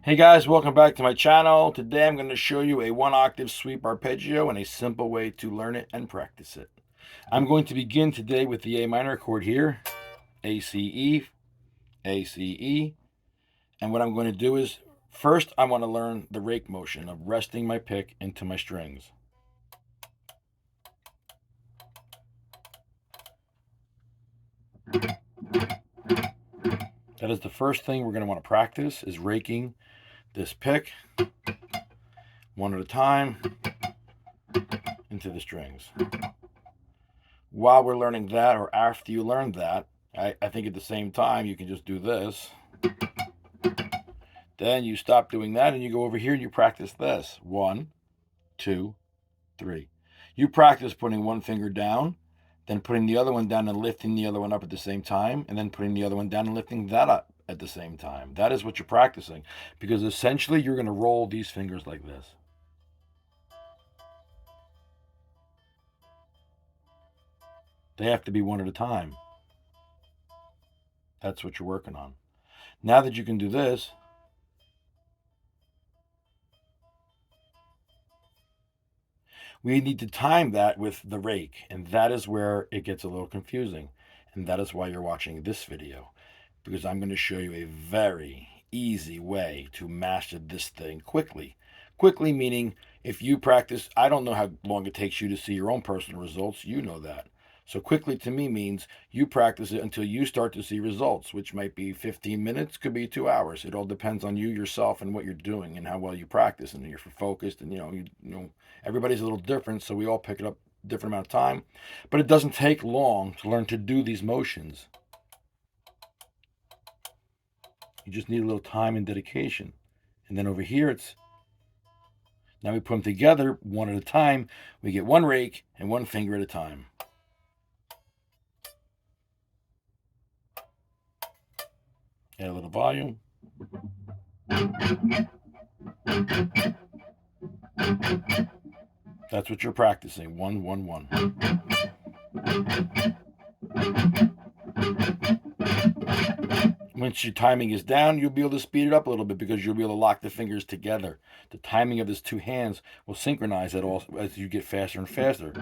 Hey guys, welcome back to my channel. Today I'm going to show you a one octave sweep arpeggio and a simple way to learn it and practice it. I'm going to begin today with the A minor chord here, A, C, E, A, C, E. And what I'm going to do is, first I want to learn the rake motion of resting my pick into my strings. That is the first thing we're going to want to practice, is raking this pick one at a time into the strings. While we're learning that, or after you learn that, I think at the same time you can just do this. Then you stop doing that and you go over here and you practice this. 1, 2, 3. You practice putting one finger down, then putting the other one down and lifting the other one up at the same time, and then putting the other one down and lifting that up at the same time. That is what you're practicing, because essentially you're going to roll these fingers like this. They have to be one at a time. That's what you're working on. Now that you can do this, we need to time that with the rake, and that is where it gets a little confusing. And that is why you're watching this video, because I'm going to show you a very easy way to master this thing quickly. Quickly meaning, if you practice, I don't know how long it takes you to see your own personal results, you know that. So quickly to me means you practice it until you start to see results, which might be 15 minutes, could be 2 hours. It all depends on you, yourself, and what you're doing and how well you practice, and you're focused, and you know everybody's a little different, so we all pick it up a different amount of time. But it doesn't take long to learn to do these motions. You just need a little time and dedication. And then over here now we put them together one at a time. We get one rake and one finger at a time. Add a little volume. That's what you're practicing. 1, 1, 1. Once your timing is down, you'll be able to speed it up a little bit, because you'll be able to lock the fingers together. The timing of these two hands will synchronize at all as you get faster and faster.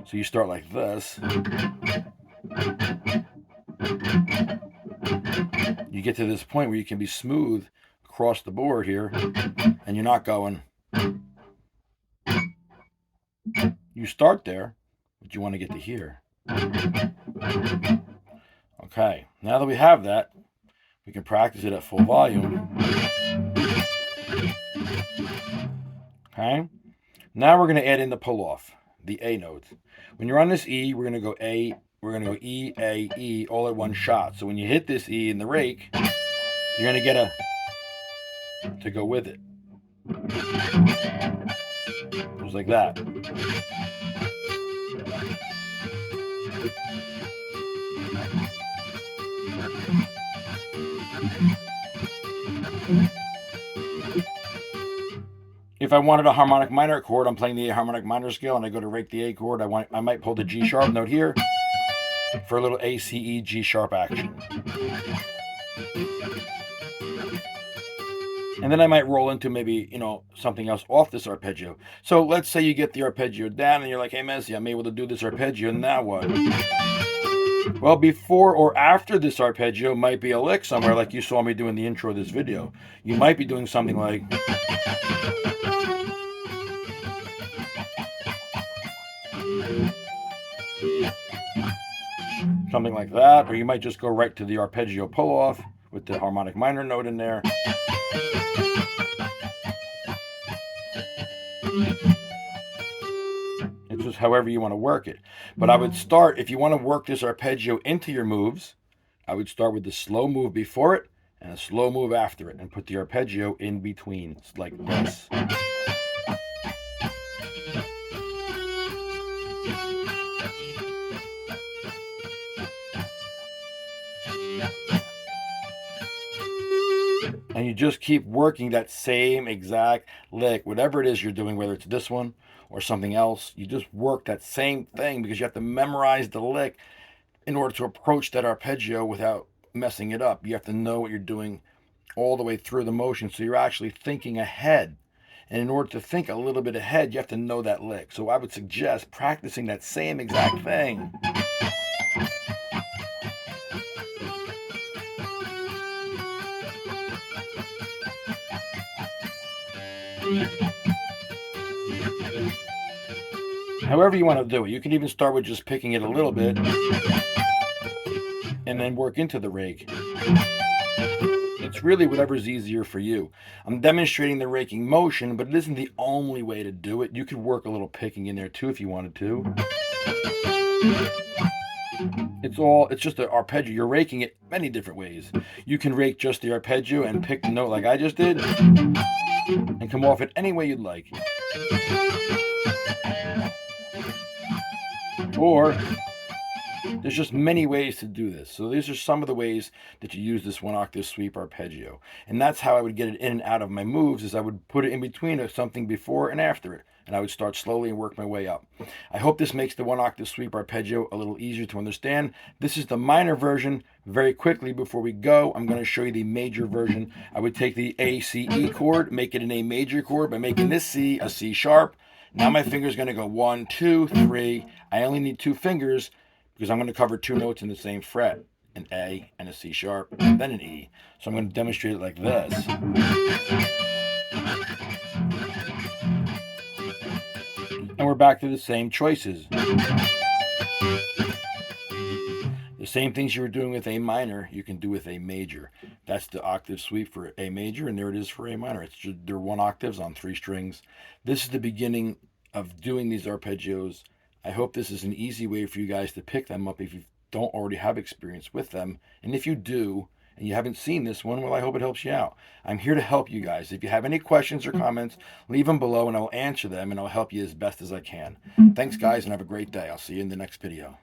So you start like this. You get to this point where you can be smooth across the board here, and you're not going. You start there, but you want to get to here. Okay, now that we have that, we can practice it at full volume. Okay, now we're going to add in the pull-off, the A note. When you're on this E, we're going to go A, we're going to go E, A, E, all at one shot. So when you hit this E in the rake, you're going to get to go with it. Just like that. If I wanted a harmonic minor chord, I'm playing the A harmonic minor scale and I go to rake the A chord, I might pull the G sharp note here for a little A, C, E, G sharp action. And then I might roll into maybe, something else off this arpeggio. So let's say you get the arpeggio down and you're like, hey, Mezzy, I'm able to do this arpeggio, now what? Well, before or after this arpeggio might be a lick somewhere, like you saw me do in the intro of this video. You might be doing something like... something like that, or you might just go right to the arpeggio pull-off with the harmonic minor note in there. It's just however you want to work it. But I would start, if you want to work this arpeggio into your moves, I would start with the slow move before it and a slow move after it, and put the arpeggio in between. It's like this. And you just keep working that same exact lick, whatever it is you're doing, whether it's this one or something else. You just work that same thing because you have to memorize the lick in order to approach that arpeggio without messing it up. You have to know what you're doing all the way through the motion, so you're actually thinking ahead. And in order to think a little bit ahead, you have to know that lick. So I would suggest practicing that same exact thing. However you want to do it. You can even start with just picking it a little bit and then work into the rake. It's really whatever's easier for you. I'm demonstrating the raking motion, but it isn't the only way to do it. You could work a little picking in there too if you wanted to. It's just an arpeggio. You're raking it many different ways. You can rake just the arpeggio and pick the note like I just did and come off it any way you'd like. Or there's just many ways to do this. So these are some of the ways that you use this one octave sweep arpeggio. And that's how I would get it in and out of my moves, is I would put it in between something before and after it. And I would start slowly and work my way up. I hope this makes the one octave sweep arpeggio a little easier to understand. This is the minor version. Very quickly before we go, I'm going to show you the major version. I would take the A, C, E chord, make it an A major chord by making this C a C sharp. Now my finger's going to go 1, 2, 3. I only need 2 fingers because I'm going to cover 2 notes in the same fret, an A and a C sharp, and then an E. So I'm going to demonstrate it like this. And we're back to the same choices. The same things you were doing with A minor, you can do with A major. That's the octave sweep for A major, and there it is for A minor. It's just, they're 1 octaves on 3 strings. This is the beginning of doing these arpeggios. I hope this is an easy way for you guys to pick them up if you don't already have experience with them. And if you do, and you haven't seen this one, well, I hope it helps you out. I'm here to help you guys. If you have any questions or comments, leave them below and I'll answer them and I'll help you as best as I can. Thanks, guys, and have a great day. I'll see you in the next video.